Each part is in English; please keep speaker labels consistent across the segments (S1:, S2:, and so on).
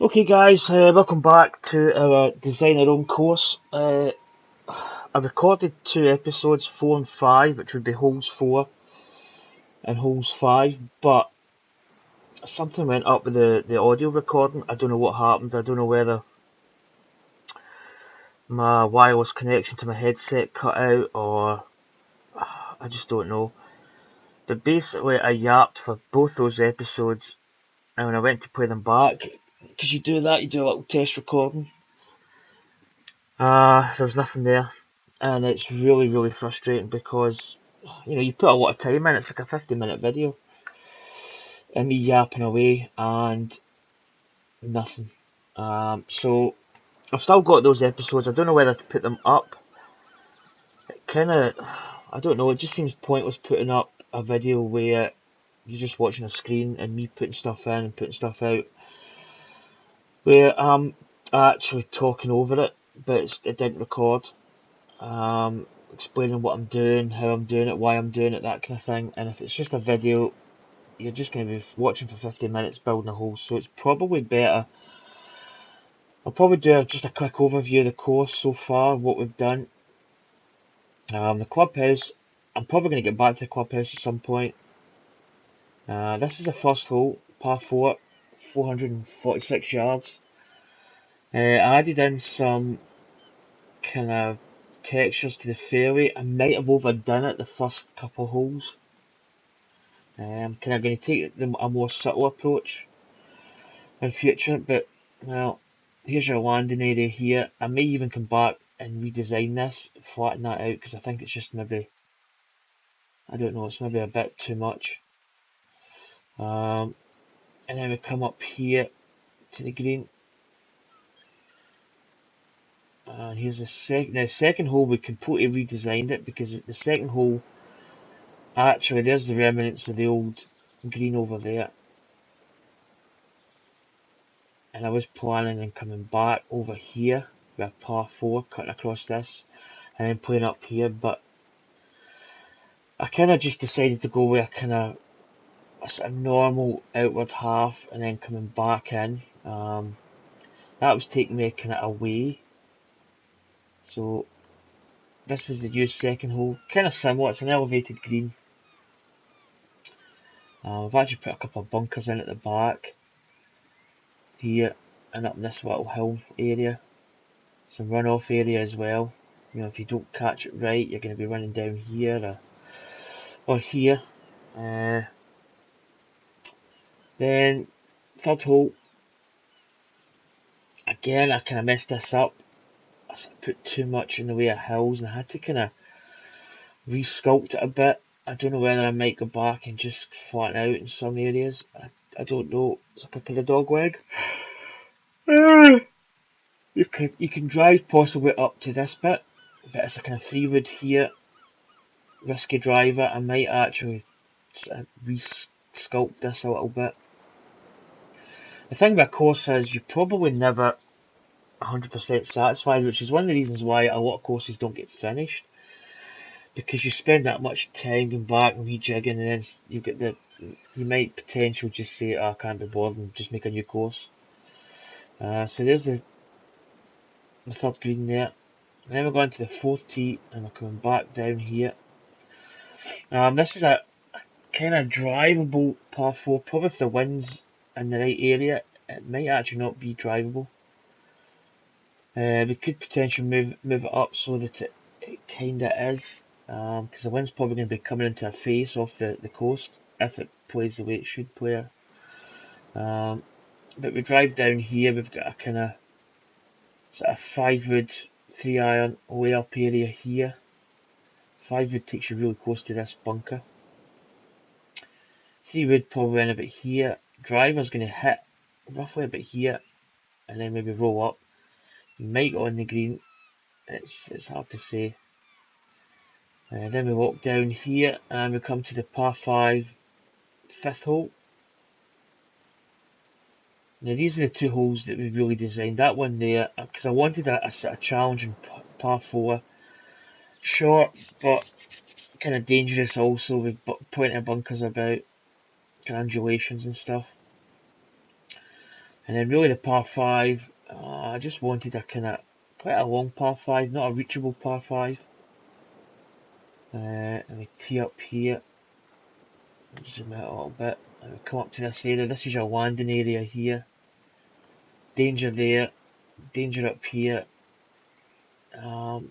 S1: Okay guys, welcome back to our Design Our Own course. I recorded 2 episodes, 4 and 5, which would be holes 4 and holes 5, but something went up with the audio recording. I don't know what happened. I don't know whether my wireless connection to my headset cut out or I just don't know. But basically I yapped for both those episodes, and when I went to play them back, because you do that, you do a little test recording. There was nothing there, and it's really frustrating because you put a lot of time in. It's like a 50-minute video, and me yapping away and nothing. So I've still got those episodes. I don't know whether to put them up. I don't know. It just seems pointless putting up a video where you're just watching a screen and me putting stuff in and putting stuff out, where I'm actually talking over it, but it didn't record. Explaining what I'm doing, how I'm doing it, why I'm doing it, that kind of thing. And if it's just a video, you're just going to be watching for 50 minutes building a hole. So it's probably better. I'll probably do just a quick overview of the course so far, what we've done. The clubhouse, I'm probably going to get back to the clubhouse at some point. This is the first hole, par 4, 446 yards. I added in some kind of textures to the fairway. I might have overdone it the first couple holes. I'm kind of going to take a more subtle approach in future, but well, here's your landing area here. I may even come back and redesign this, flatten that out, because I think it's just maybe, I don't know, it's maybe a bit too much. And then we come up here to the green, and here's the second hole. We completely redesigned it because the second hole, actually, there's the remnants of the old green over there. And I was planning on coming back over here with a par 4, cutting across this, and then playing up here, but I kind of just decided to go with a sort of normal outward half and then coming back in. That was taking me kind of away. So this is the used second hole, kind of similar. It's an elevated green. I've actually put a couple of bunkers in at the back here and up in this little hill area. Some runoff area as well. If you don't catch it right, you're going to be running down here or here. Then third hole, again I kind of messed this up. I put too much in the way of hills and I had to kind of re-sculpt it a bit. I don't know whether I might go back and just flatten out in some areas. I don't know. It's like a kind of dog leg. You can drive possibly up to this bit, but it's a kind of 3-wood here. Risky driver. I might actually re-sculpt this a little bit. The thing with a course is you're probably never 100% satisfied, which is one of the reasons why a lot of courses don't get finished, because you spend that much time going back and rejigging, and then you might potentially just say, oh, I can't be bothered, and just make a new course. So there's the third green there. And then we're going to the fourth tee, and we're coming back down here. This is a kind of drivable par 4, probably if the wind's in the right area, it might actually not be drivable. We could potentially move it up so that it kind of is, because the wind's probably going to be coming into a face off the coast if it plays the way it should play. But we drive down here, we've got a kind of sort of 5-wood 3-iron way up area here. 5-wood takes you really close to this bunker. 3-wood probably in about here. Driver's going to hit roughly about here and then maybe roll up. You might go on the green, it's hard to say. Then we walk down here and we come to the par 5 fifth hole. Now these are the 2 holes that we really designed. That one there, because I wanted a sort of challenging par 4. Short, but kind of dangerous also, with plenty of bunkers about, kind of undulations and stuff. And then really the par 5, I just wanted a kind of quite a long par 5, not a reachable par 5. And we tee up here, zoom out a little bit, and we come up to this area. This is your landing area here. Danger there, danger up here, kind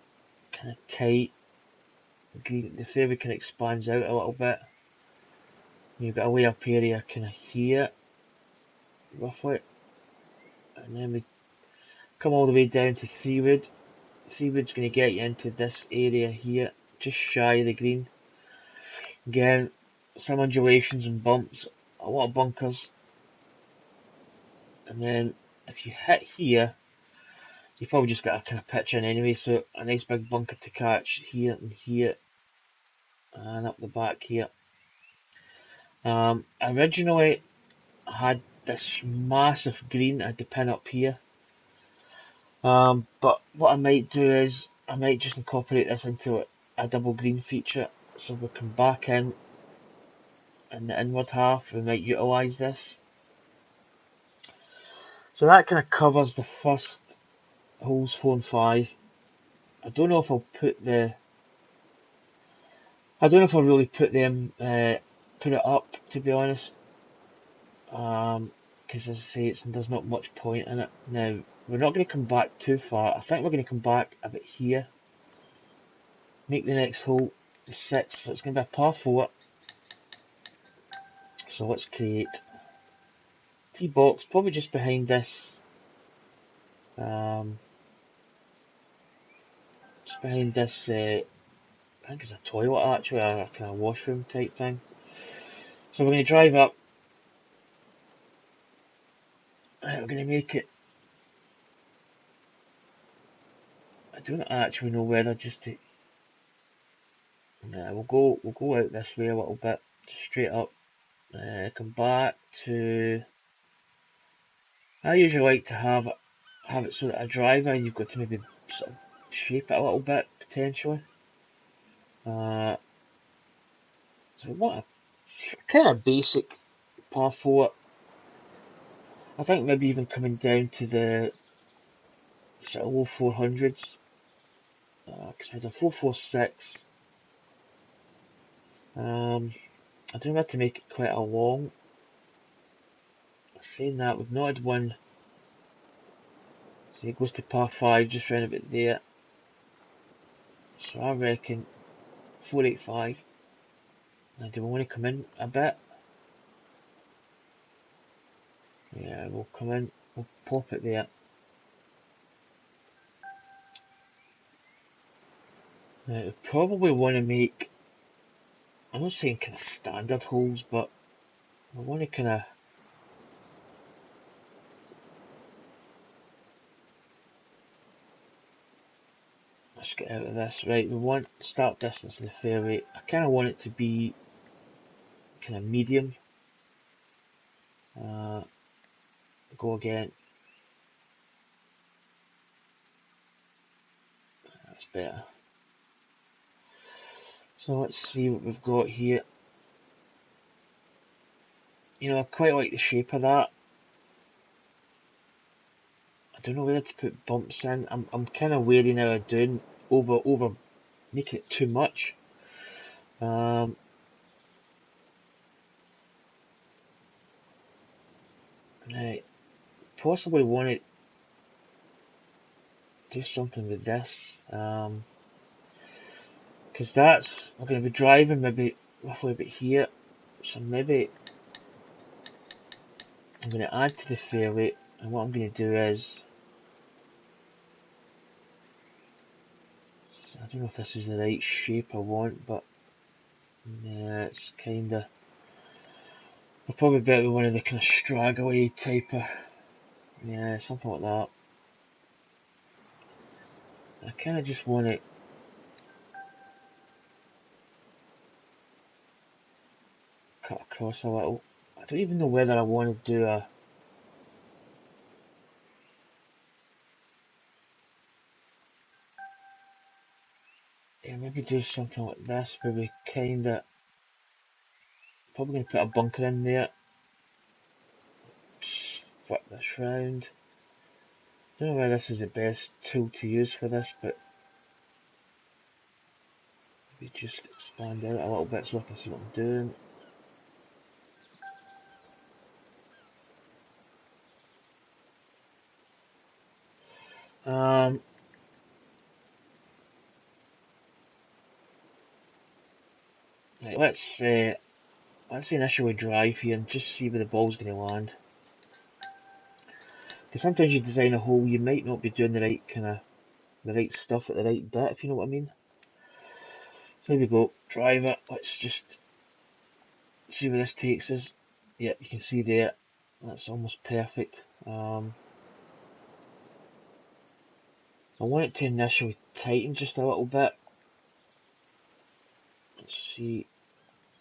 S1: of tight. The fairway kind of expands out a little bit. You've got a layup area kind of here, roughly, and then we come all the way down to 3 wood. 3 wood's going to get you into this area here, just shy of the green. Again, some undulations and bumps, a lot of bunkers, and then if you hit here, you've probably just got a kind of pitch in anyway, so a nice big bunker to catch here and here, and up the back here. Originally, I had this massive green I had to pin up here, but what I might do is, I might just incorporate this into a double green feature, so we come back in the inward half, we might utilise this. So that kind of covers the first holes 4 and 5. I don't know if I'll put the, I don't know if I'll really put them, put it up, to be honest, because as I say, there's not much point in it. Now, we're not going to come back too far. I think we're going to come back a bit here, make the next hole the 6, so it's going to be a par 4. So let's create tee box, probably just behind this, just behind this, I think it's a toilet actually, a kind of washroom type thing. So we're going to drive up, and we're going to make it, I don't actually know whether just to, yeah, we'll go out this way a little bit, straight up, come back to, I usually like to have it so that a driver, you've got to maybe sort of shape it a little bit, potentially. So what a kind of basic par 4. I think maybe even coming down to the sort of low 400s, because there's a 446. I do have to make it quite a long. Saying that, we've not had one. So it goes to par 5, just round about there. So I reckon 485. Now, do we want to come in a bit? Yeah, we'll come in, we'll pop it there. Now, we probably want to make, I'm not saying kind of standard holes, but we want to kind of, let's get out of this, right, we want start distance in the fairway, I kind of want it to be kind of medium, go again, that's better. So let's see what we've got here. You know, I quite like the shape of that. I don't know whether to put bumps in. I'm kind of wary now of doing over making it too much. Right, possibly want to do something with this. Because that's, we're going to be driving maybe roughly about here. So maybe I'm going to add to the fairway, and what I'm going to do is, I don't know if this is the right shape I want, but yeah, it's kind of, I'll probably better one of the kind of straggly type of, yeah, something like that. I kind of just want it cut across a little. I don't even know whether I want to do a, yeah, maybe do something like this where we kind of, probably going to put a bunker in there, flip this round. Don't know whether this is the best tool to use for this, but we just expand out a little bit so I can see what I'm doing. Right, let's initially drive here and just see where the ball's going to land. Because sometimes you design a hole, you might not be doing the right stuff at the right bit, if you know what I mean. So here we go, drive it. Let's just see where this takes us. Yeah, you can see there, that's almost perfect. I want it to initially tighten just a little bit. Let's see.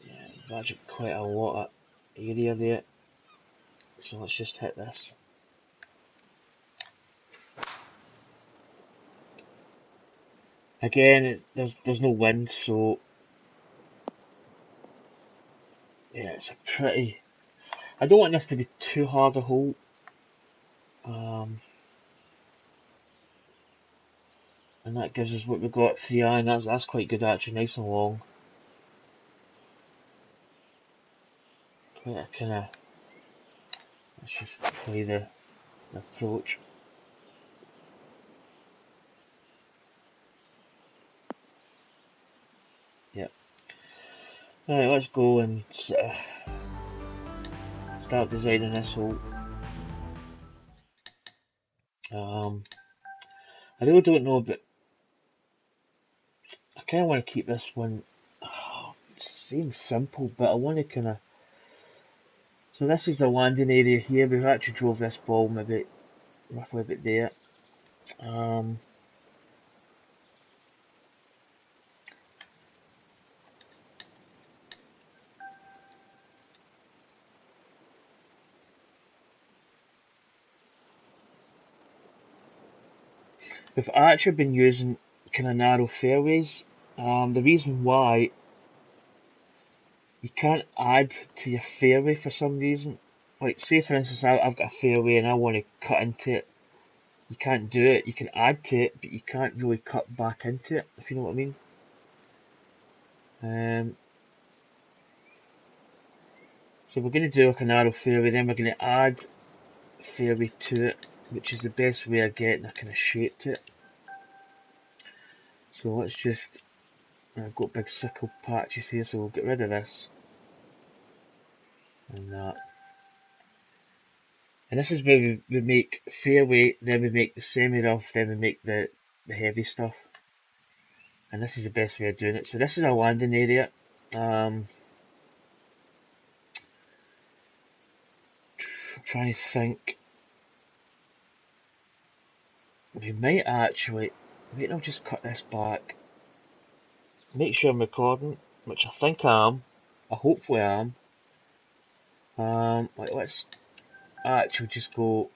S1: Yeah, you've actually quite a lot of area there. So let's just hit this. Again, there's no wind, so yeah, it's a pretty. I don't want this to be too hard a hole. And that gives us what we've got, 3 iron. That's quite good actually, nice and long. Quite a kind of. Let's just play the approach. Yep. Alright, let's go and start designing this hole. I really don't know, but I kind of want to keep this one. It seems simple, but I want to kind of. So this is the landing area here. We've actually drove this ball maybe roughly about there. We've actually been using kind of narrow fairways. The reason why you can't add to your fairway for some reason. Like, say for instance, I've got a fairway and I want to cut into it. You can't do it. You can add to it, but you can't really cut back into it, if you know what I mean. So we're going to do like a narrow fairway, then we're going to add fairway to it, which is the best way of getting a kind of shape to it. So let's just, I've got big sickle patches here, so we'll get rid of this and that. And this is where we make fairway, then we make the semi-rough, then we make the heavy stuff. And this is the best way of doing it. So this is our landing area. I'm trying to think. We might actually, wait, I'll just cut this back. Make sure I'm recording, which I think I am. I hopefully am. Like, let's actually just go.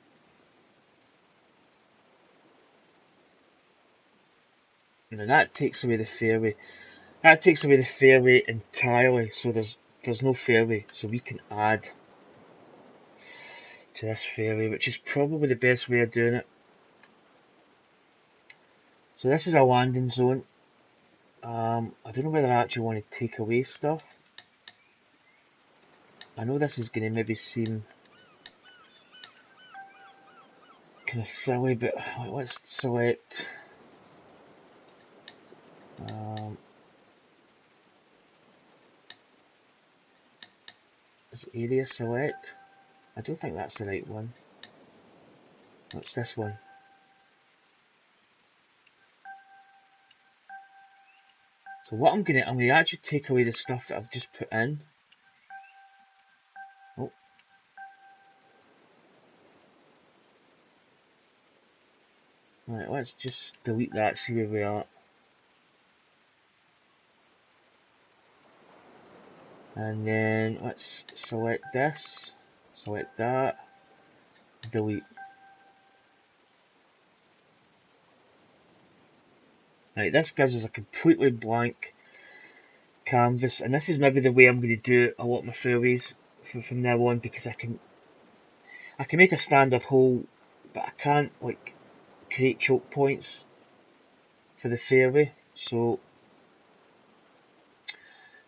S1: And that takes away the fairway. That takes away the fairway entirely. So there's no fairway. So we can add to this fairway, which is probably the best way of doing it. So this is a landing zone. I don't know whether I actually want to take away stuff. I know this is going to maybe seem kind of silly, but let's select is area select. I don't think that's the right one. What's this one? So what I'm going to actually take away the stuff that I've just put in. Oh. Right, let's just delete that, see where we are. And then let's select this, select that, delete. Right, this gives us a completely blank canvas, and this is maybe the way I'm going to do a lot of my fairways from now on, because I can make a standard hole, but I can't like create choke points for the fairway. So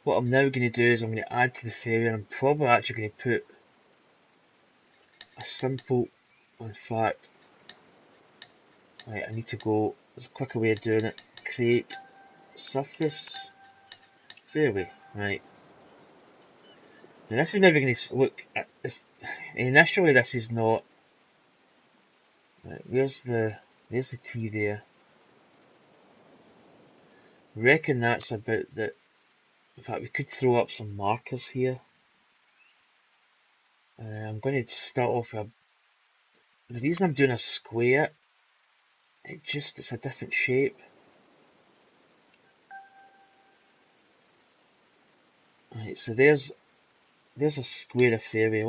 S1: what I'm now going to do is I'm going to add to the fairway, and I'm probably actually going to put a simple, in fact, right, I need to go, there's a quicker way of doing it, create surface fairway, right. Now this is maybe going to look at this, initially this is not, right, there's the tee there, reckon that's about the, in fact we could throw up some markers here. I'm going to start off with the reason I'm doing a square, it's a different shape. Right, so there's a square of fairway.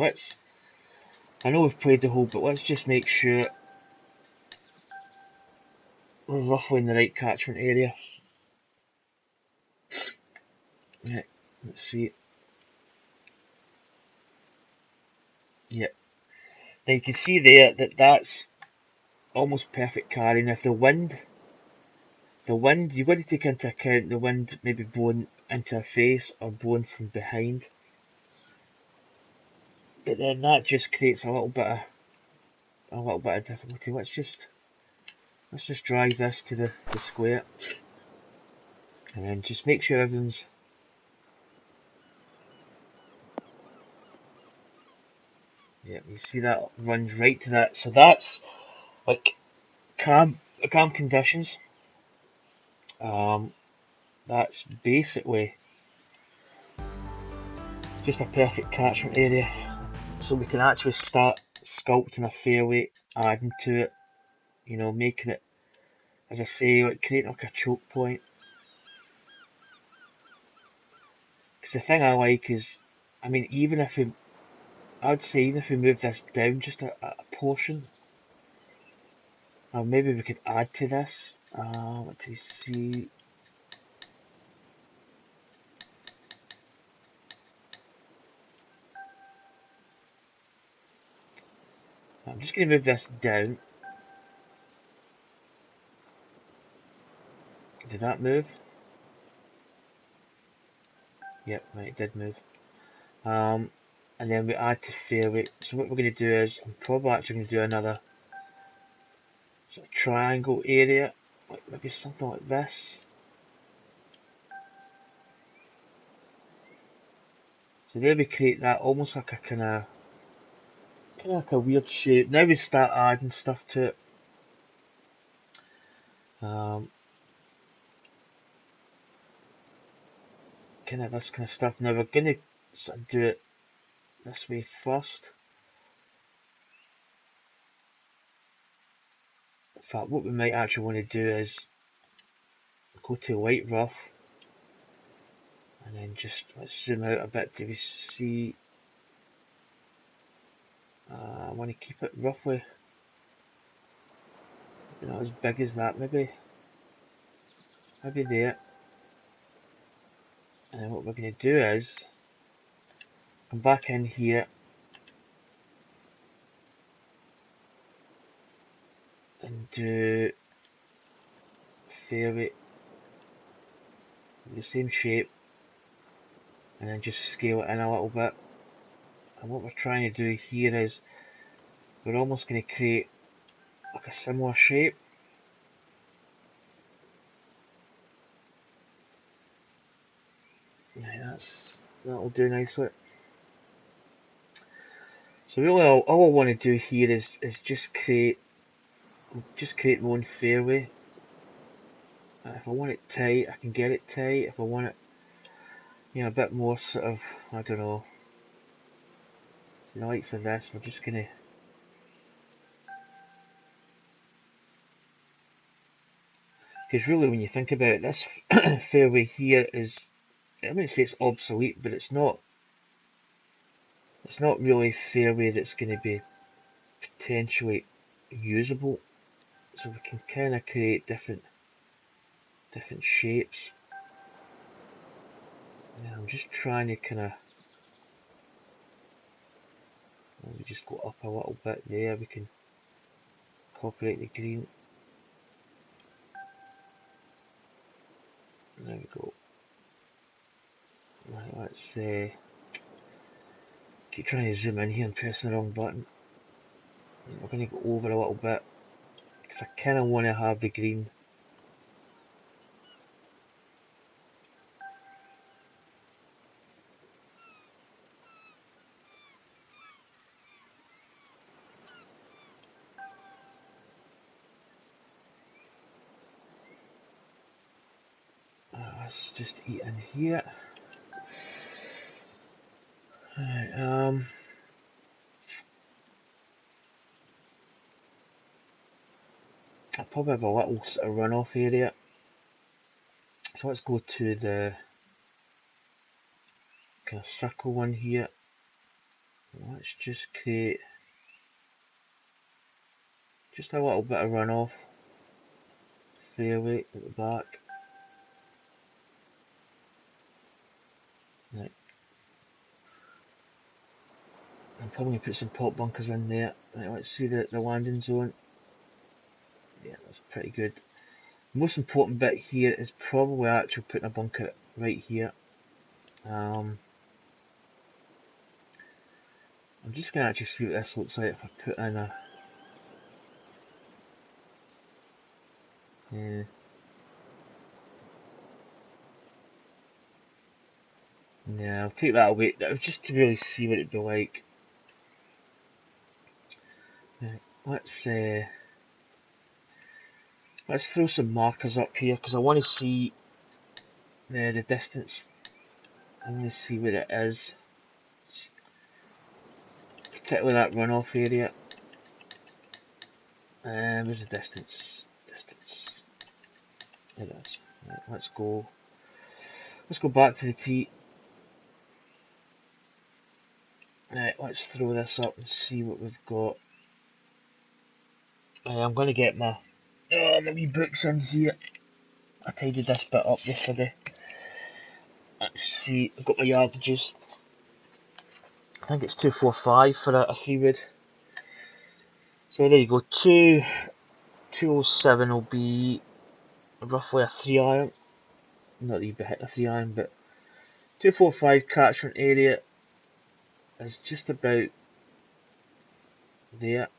S1: I know we've played the hole, but let's just make sure we're roughly in the right catchment area. Right, let's see. Yeah, now you can see there that that's almost perfect carry. Now if the wind, you've got to take into account the wind maybe blowing into our face or blowing from behind. But then that just creates a little bit of difficulty. Let's just drive this to the square, and then just make sure everything's, yeah, you see that runs right to that. So that's like calm conditions. That's basically just a perfect catchment area. So we can actually start sculpting a fairway, adding to it, making it, as I say, like creating like a choke point. Because the thing I like is, I mean, I would say even if we move this down just a portion, or maybe we could add to this. What do we see? I'm just going to move this down. Did that move? Yep, right, it did move. And then we add to fairway. So what we're going to do is, I'm probably actually going to do another sort of triangle area, like maybe something like this. So there we create that almost like a kind of like a weird shape. Now we start adding stuff to it. Kind of this kind of stuff. Now we're going to sort of do it this way first. In fact, what we might actually want to do is go to light rough, and then just let's zoom out a bit. Do we see? I want to keep it roughly not as big as that, maybe there. And then what we're going to do is come back in here and do fairway the same shape, and then just scale it in a little bit. And what we're trying to do here is we're almost going to create like a similar shape. Now that'll do nicely. So really all I want to do here is just create my own fairway. And if I want it tight, I can get it tight. If I want it, a bit more sort of, I don't know, the likes of this, we're just gonna, because really when you think about it, this fairway here is, I wouldn't say it's obsolete, but it's not really a fairway that's going to be potentially usable. So we can kind of create different shapes. And I'm just trying to kind of And we just go up a little bit there, we can incorporate the green. There we go. Right, let's keep trying to zoom in here and pressing the wrong button. We're going to go over a little bit because I kind of want to have the green. Let's just eat in here. Right, I probably have a little sort of runoff area. So let's go to the kind of circle one here. Let's just create just a little bit of runoff fairway at the back. Right. I'm probably going to put some pop bunkers in there. Right, let's see the landing zone. Yeah, that's pretty good. The most important bit here is probably actually putting a bunker right here. I'm just going to actually see what this looks like if I put in a... Yeah, I'll take that away, just to really see what it'd be like. Right, let's throw some markers up here because I want to see the distance. I want to see where it is, particularly that runoff area. Where's the distance? Distance. There it is. Right, let's go. Let's go back to the tee. Right, let's throw this up and see what we've got. I'm going to get my wee books in here. I tidied this bit up yesterday. Let's see, I've got my yardages. I think it's 245 for a 3-wood. So there you go, 207 will be roughly a 3-iron. Not that you'd be hitting a 3-iron, but 245 catchment area is just about there.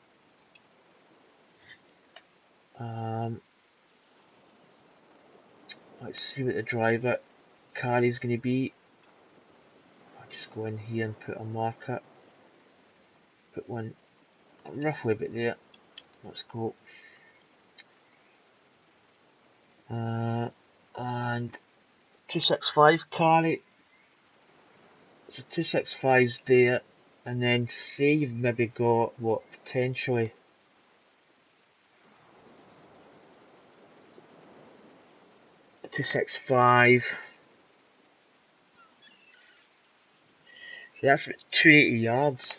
S1: Let's see what the driver carry is going to be. I'll just go in here and put a marker. Put one roughly about there. Let's go. And 265 carry. So 265's there. And then say you've maybe got what potentially 265. So that's about 280 yards.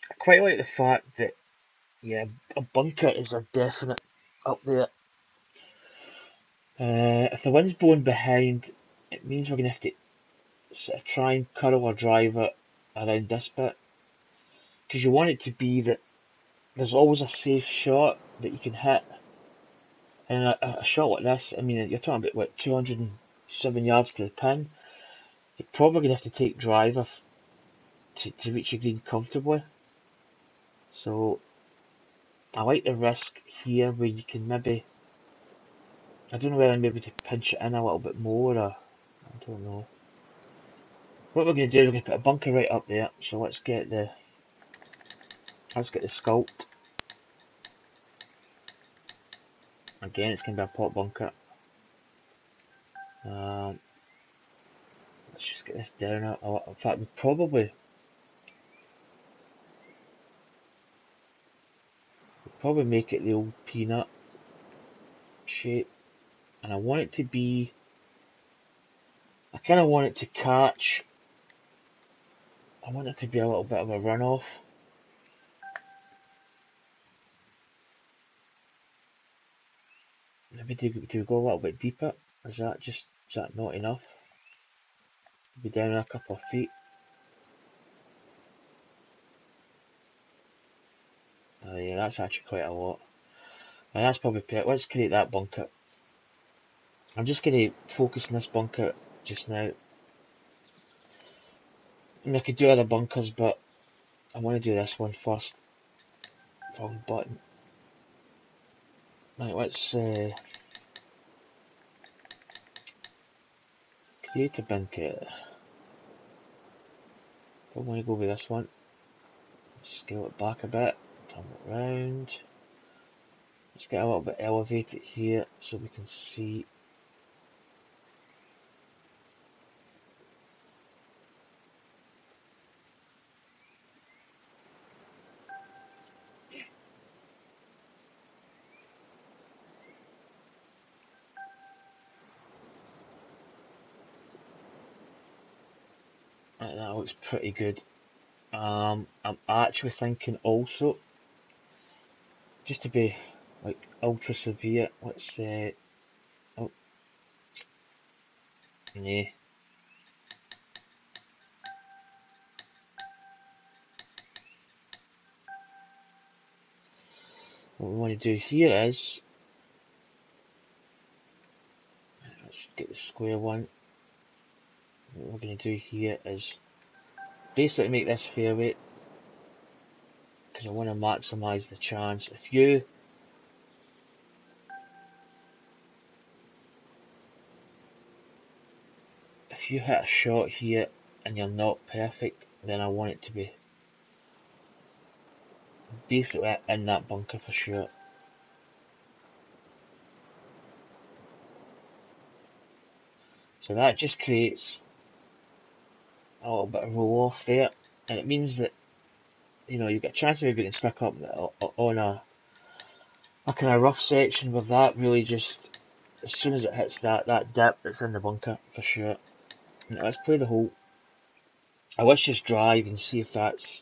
S1: I quite like the fact that, yeah, a bunker is a definite up there. If the wind's blowing behind, it means we're going to have to sort of try and curl our driver around this bit. Because you want it to be that there's always a safe shot that you can hit. And a shot like this, I mean, you're talking about what, 207 yards to the pin. You're probably going to have to take driver to reach the green comfortably. So I like the risk here where you can maybe, I don't know whether maybe to pinch it in a little bit more or, I don't know. What we're going to do, we're going to put a bunker right up there. So let's get the sculpt. Again, it's going to be a pot bunker. Let's just get this down. In fact, we probably make it the old peanut shape, and I want it to be. I kind of want it to catch. I want it to be a little bit of a runoff. Maybe do we go a little bit deeper? Is that just Is that not enough? Be down a couple of feet. Oh yeah, that's actually quite a lot. And that's probably perfect. Let's create that bunker. I'm just going to focus on this bunker just now. I mean, I could do other bunkers, but I want to do this one first. Wrong button. Right, let's create a bunker. I want to go with this one. Scale it back a bit. Turn it round. Let's get a little bit elevated here so we can see. Right, that looks pretty good. I'm actually thinking also, just to be like ultra severe, let's oh, nah. What we want to do here is, let's get the square one. What we're going to do here is basically make this fairway, because I want to maximise the chance. If you hit a shot here and you're not perfect, then I want it to be basically in that bunker for sure. So that just creates a little bit of roll off there, and it means that, you know, you get a chance of maybe getting stuck up on a kind of rough section with that. Really, just as soon as it hits that dip, it's in the bunker for sure. Now let's play the hole. Let's just drive and see if that's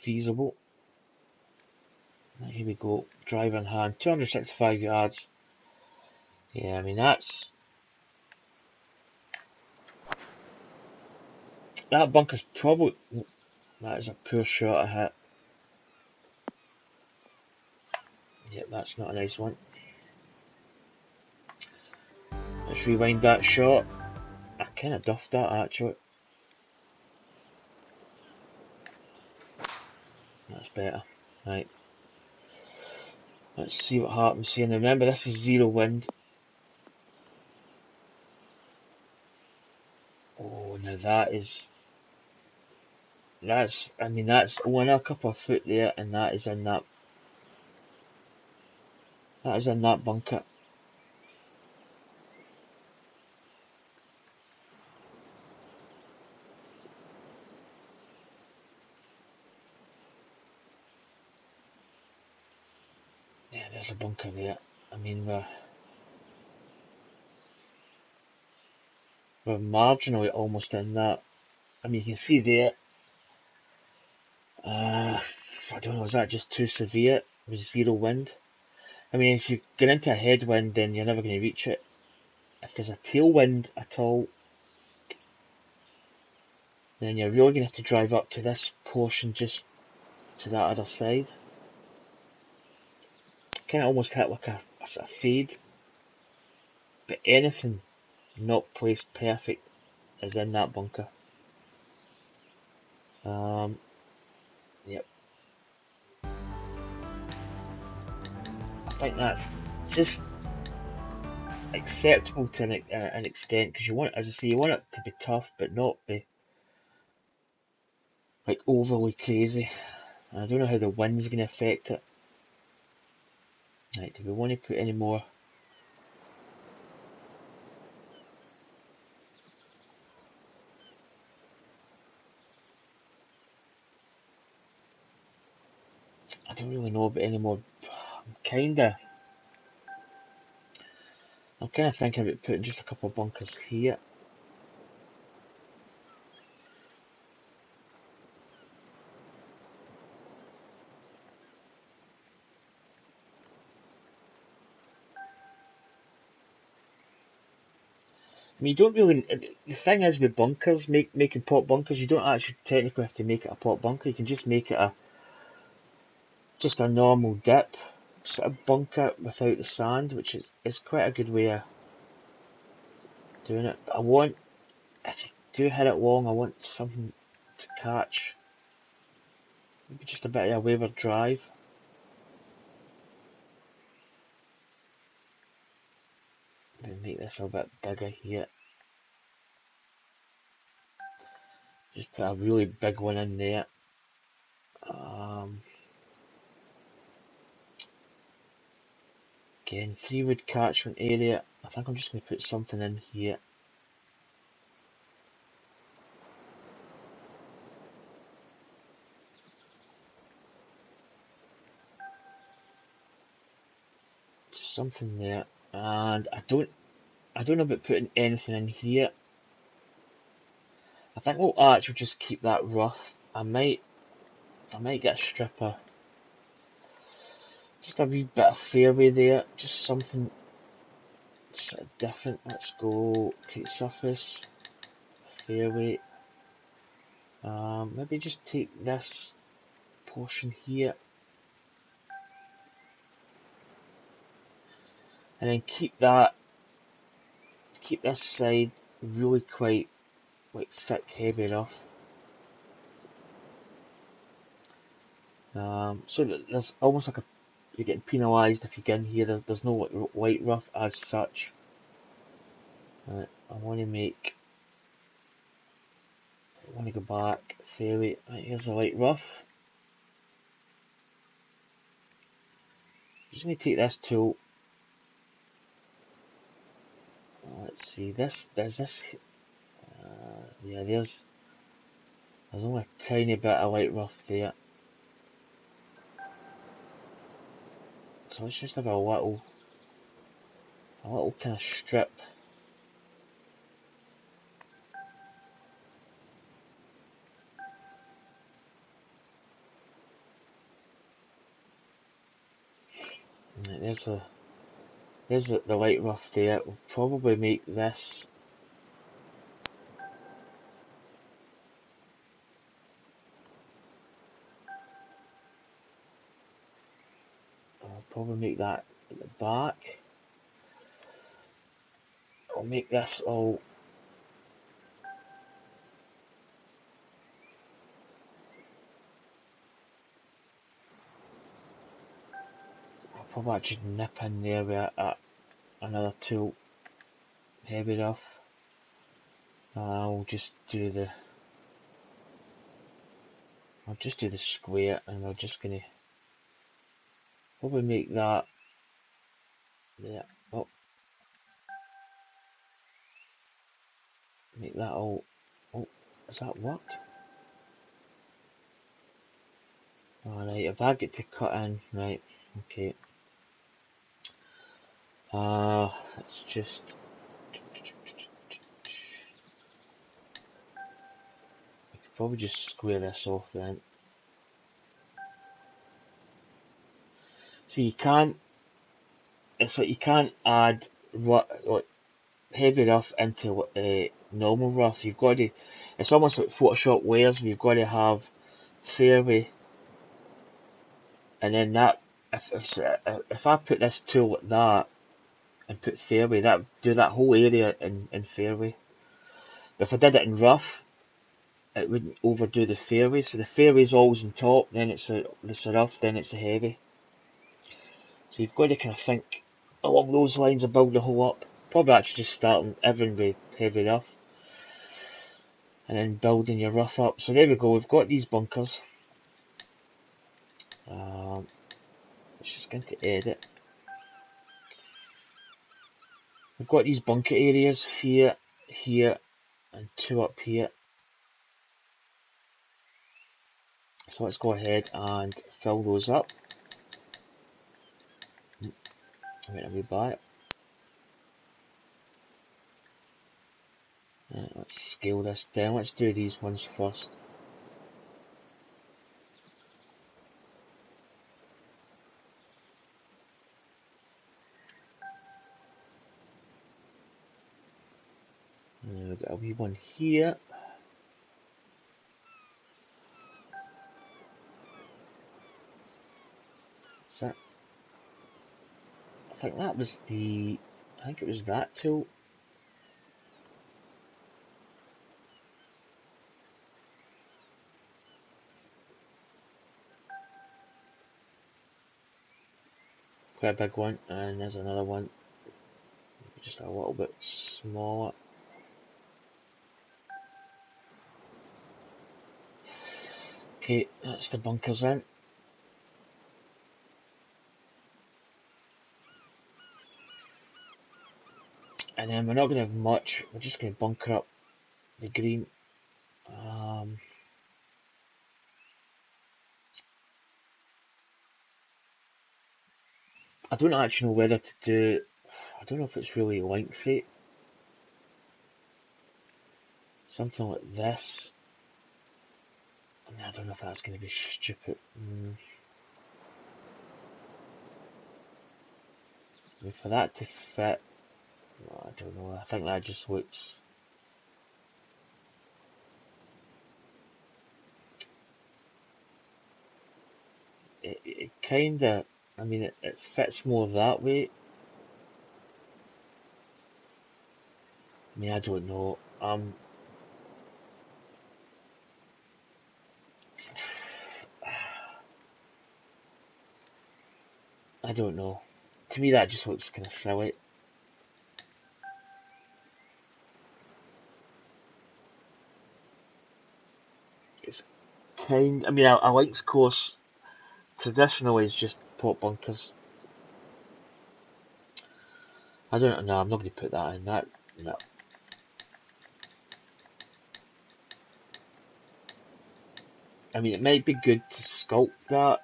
S1: feasible. Right, here we go, drive in hand, 265 yards. Yeah, I mean that bunker's probably, that is a poor shot I hit. Yep, that's not a nice one. Let's rewind that shot. I kind of duffed that actually. That's better. Right. Let's see what happens here. Now remember, this is zero wind. Oh, now I mean, that's only a couple of foot there, and that is in that bunker. Yeah, there's a bunker there. I mean, we're marginally almost in that. I mean, you can see there. I don't know, is that just too severe with zero wind? I mean, if you get into a headwind, then you're never going to reach it. If there's a tailwind at all, then you're really going to have to drive up to this portion just to that other side. Kind of almost hit like a sort of fade, but anything not placed perfect is in that bunker. Yep. I think that's just acceptable to an extent, because you want, as I say, you want it to be tough, but not be like overly crazy. I don't know how the wind's going to affect it. Right, do we want to put any more? I don't really know about any more. I'm kinda thinking about putting just a couple of bunkers here. mean, you don't really. The thing is with bunkers, making pot bunkers, you don't actually technically have to make it a pot bunker. You can just make it just a normal dip sort of bunker without the sand, which is quite a good way of doing it. But I want, if you do hit it long, I want something to catch. Maybe just a bit of a wayward drive. Maybe make this a bit bigger here. Just put a really big one in there. Again, 3 wood catchment area. I think I'm just going to put something in here. Just something there. And I don't know about putting anything in here. I think we'll actually just keep that rough. I might get a stripper. Just a wee bit of fairway there. Just something sort of different. Let's go create surface, fairway. Maybe just take this portion here and then keep this side really quite like thick, heavy rough. So that there's almost like you're getting penalised if you get in here. There's no light rough as such. I want to go back, fairway. Right, here's the light rough. Just going to take this tool. Let's see, there's this. Yeah, there's only a tiny bit of light rough there. So let's just have a little kind of strip. Right, there's the light rough there. We'll probably make this. I'll probably make that at the back. I'll make this all. I'll probably actually nip in there with another tool, heavy rough. I'll just do the square, and I'm just gonna probably make that there. Oh, make that all. Oh, has that worked? Alright, if I get to cut in, right, okay. Let's just. I could probably just square this off then. So you can't. It's like you can't add like heavy rough into normal rough. You've got to. It's almost like Photoshop layers. Where you've got to have fairway, and then that. If I put this tool like that and put fairway, that would do that whole area in fairway. But if I did it in rough, it wouldn't overdo the fairway. So the fairway's always on top, then it's the rough, then it's the heavy. So you've got to kind of think along those lines of building the whole up. Probably actually just starting everything with heavy rough, and then building your rough up. So there we go, we've got these bunkers. Let's just get into edit. We've got these bunker areas here, here, and 2 up here. So let's go ahead and fill those up. Wait a wee bit. Let's scale this down. Let's do these ones first. one here. So I think that was the, I think it was that tool. Quite a big one, and there's another one, just a little bit smaller. Okay, that's the bunkers in. And then we're not going to have much, we're just going to bunker up the green. I don't actually know whether to do, I don't know if it's really lengthy. Something like this. I mean, I don't know if that's going to be stupid. I mean, for that to fit, I don't know, I think that just looks, it kinda, I mean, it fits more that way. I mean, I don't know. I don't know. To me, that just looks kind of silly. It's I mean, a links course traditionally is just port bunkers. I don't know. I'm not going to put that in. That no. I mean, it might be good to sculpt that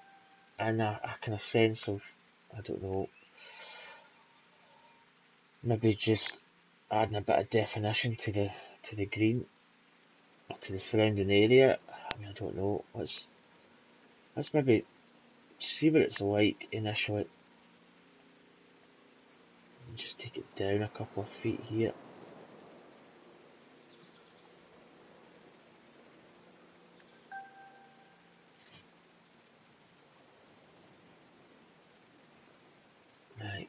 S1: and a kind of sense of, I don't know, maybe just adding a bit of definition to the green or to the surrounding area. I mean, I don't know. Let's maybe see what it's like initially. And just take it down a couple of feet here. Right,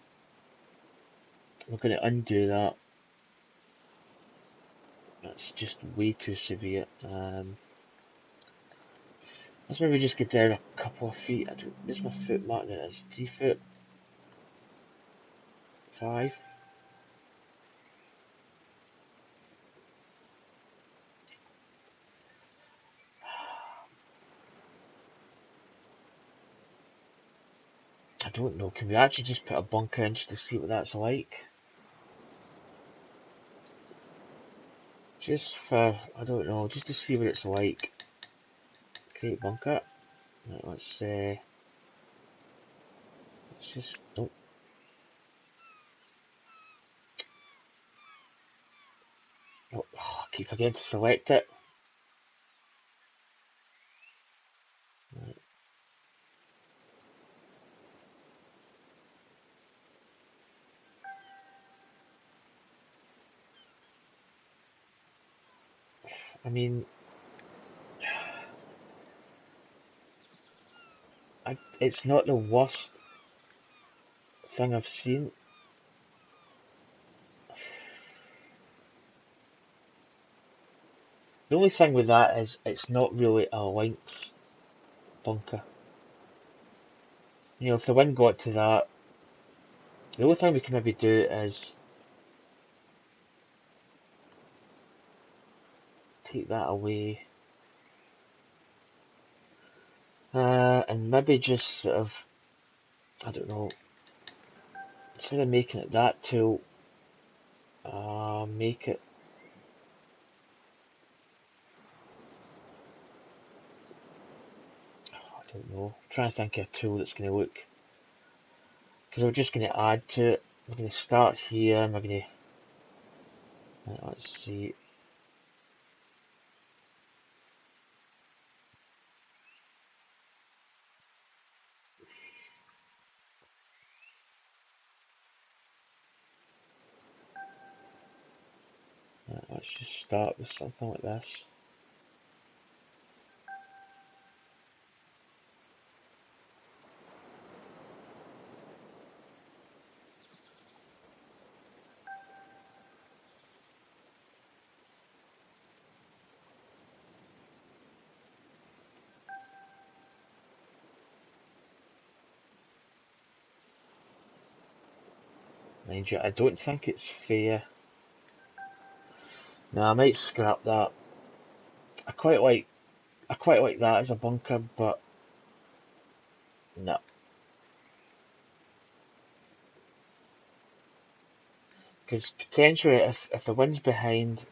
S1: we're going to undo that. That's just way too severe. Let's maybe just get down a couple of feet. Where's my foot mark now? It's 3 foot. 5. I don't know. Can we actually just put a bunker in just to see what that's like? Just for, I don't know, just to see what it's like. Create bunker. Right, let's just, oh, oh, I keep forgetting to select it. Right. I mean, it's not the worst thing I've seen. The only thing with that is it's not really a Lynx bunker. You know, if the wind got to that, the only thing we can maybe do is take that away. And maybe just sort of, I don't know, instead of making it that tool, make it, I don't know, I'm trying to think of a tool that's going to look, because we're just going to add to it. We're going to start here, and we're going to, let's see, let's just, start with something like this. Mind you, I don't think it's fair. Now I might scrap that. I quite like that as a bunker, but no. Because potentially, if the wind's behind,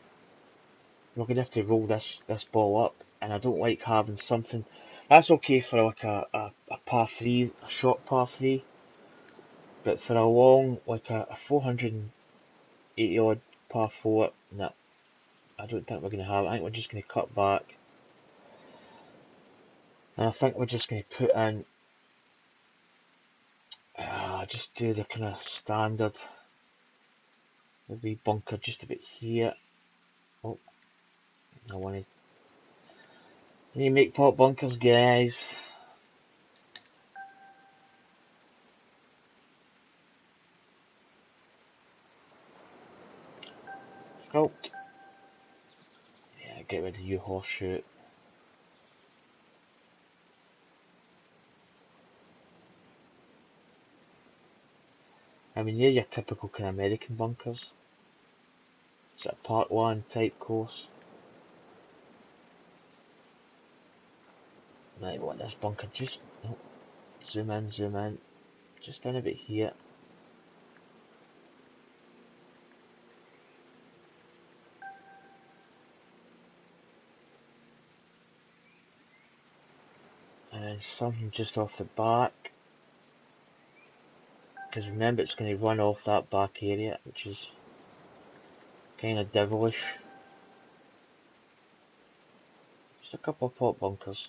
S1: we're gonna have to roll this ball up, and I don't like having something. That's okay for like a par three, a short par three, but for a long, like a 480 odd par four, no, I don't think we're gonna have it. I think we're just gonna cut back, and I think we're just gonna put in, just do the kind of standard, maybe bunker just a bit here. Oh, I want to make pot bunkers, guys. Sculpt. Yeah, get rid of you, horseshoe. I mean, they're your typical kind of American bunkers. It's a part one type course. Right, want this bunker just, oh, zoom in, just in a bit here. And then something just off the back. Because remember, it's going to run off that back area, which is kind of devilish. Just a couple of pot bunkers.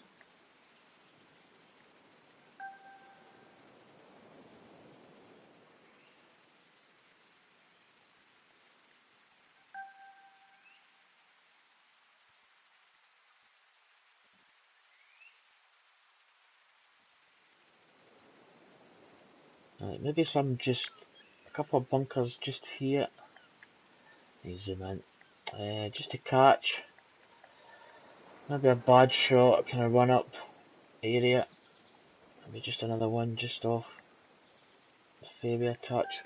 S1: Right, maybe some just, a couple of bunkers just here. Let me zoom in. Just to catch. Maybe a bad shot, kind of run up area. Maybe just another one just off the fairway a touch.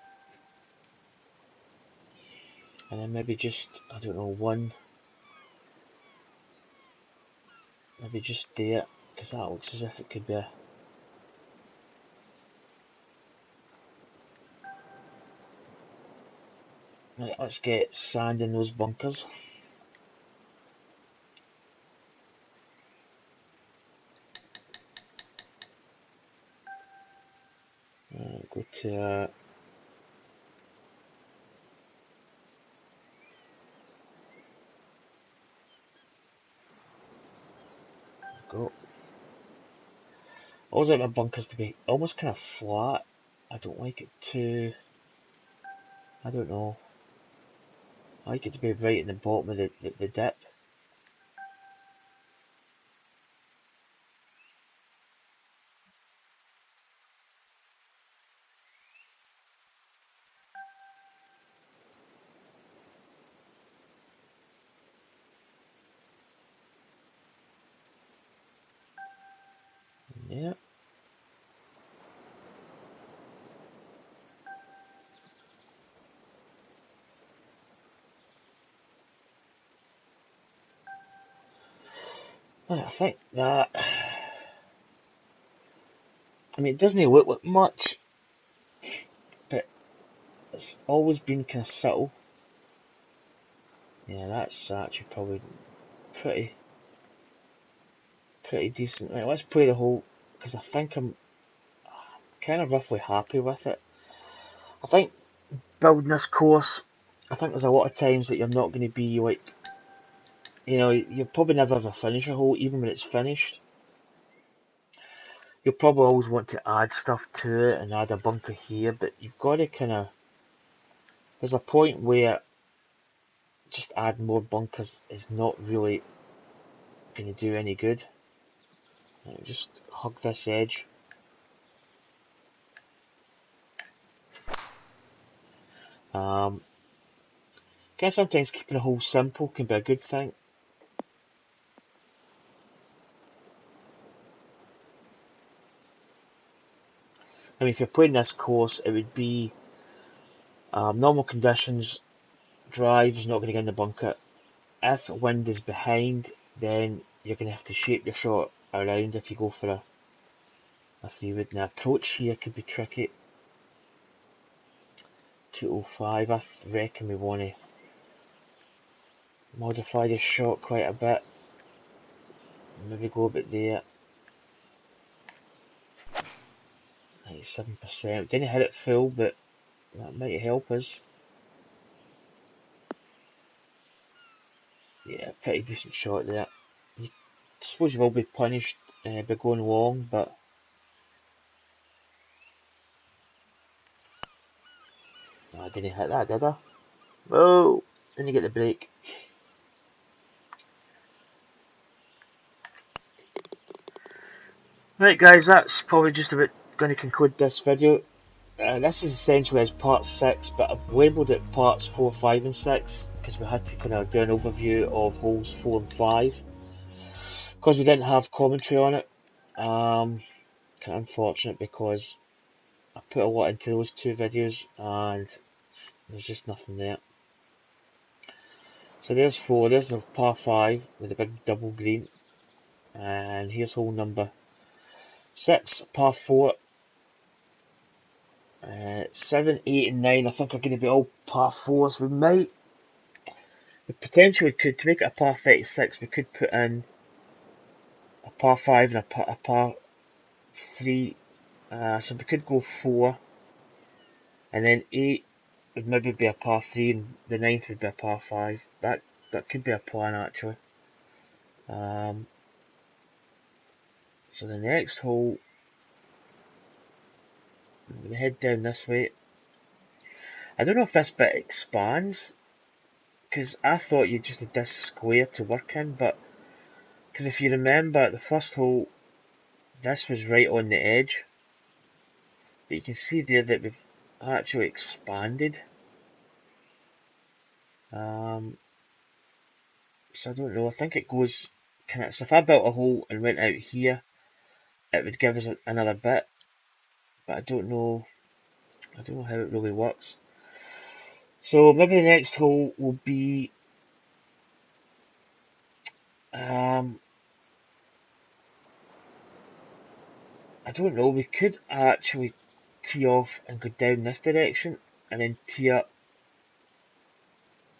S1: And then maybe just, I don't know, one. Maybe just there, because that looks as if it could be a... Right, let's get sand in those bunkers. Go to... go. I always like my bunkers to be almost kind of flat. I don't like it too... I don't know. I like it to be right in the bottom of the dip. Yeah. Right, I think that... I mean, it doesn't look like much, but it's always been kind of subtle. Yeah, that's actually probably pretty decent. Right, let's play the whole, because I think I'm kind of roughly happy with it. I think building this course, I think there's a lot of times that you're not going to be like, you know, you'll probably never ever finish a hole, even when it's finished. You'll probably always want to add stuff to it and add a bunker here, but you've got to kind of, there's a point where just adding more bunkers is not really going to do any good. Just hug this edge. Sometimes keeping a hole simple can be a good thing. I mean, if you're playing this course, it would be normal conditions, drive's not going to get in the bunker. If wind is behind, then you're going to have to shape your shot around if you go for a 3-wood. Now, approach here could be tricky. 205, I reckon we want to modify this shot quite a bit. Maybe go a bit there. 97%. Didn't hit it full, but that might help us. Yeah, pretty decent shot there. I suppose you will be punished by going long, but I didn't hit that, did I? Oh, didn't get the break. Right guys, that's probably just about going to conclude this video. This is essentially as part 6, but I've labelled it parts 4, 5 and 6 because we had to kind of do an overview of holes 4 and 5 because we didn't have commentary on it. Kind of unfortunate because I put a lot into those 2 videos and there's just nothing there. So there's 4, there's a par 5 with a big double green, and here's hole number 6, par 4. 7, 8 and 9 I think are going to be all par 4s. We potentially could, to make it a par 36, we could put in a par 5 and a par 3. So we could go 4, and then 8 would maybe be a par 3, and the 9th would be a par 5. That could be a plan actually. So the next hole, I'm going to head down this way. I don't know if this bit expands, because I thought you just had this square to work in, but because if you remember the first hole, this was right on the edge, but you can see there that we've actually expanded. So I don't know, I think it goes kind of, so if I built a hole and went out here, it would give us another bit, but I don't know how it really works. So maybe the next hole will be I don't know, we could actually tee off and go down this direction and then tee up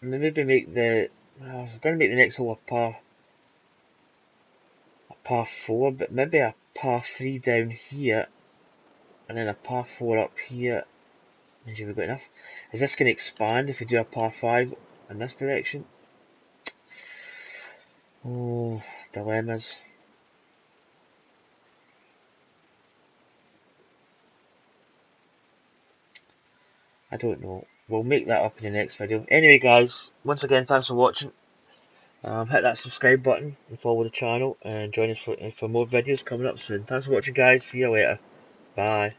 S1: and then maybe make the I'm going to make the next hole a par 4, but maybe a par 3 down here and then a par 4 up here. And we've got enough. Is this going to expand if we do a par 5 in this direction? Oh, dilemmas. I don't know. We'll make that up in the next video. Anyway guys, once again thanks for watching. Hit that subscribe button and follow the channel and join us for more videos coming up soon. Thanks for watching guys. See you later. Bye.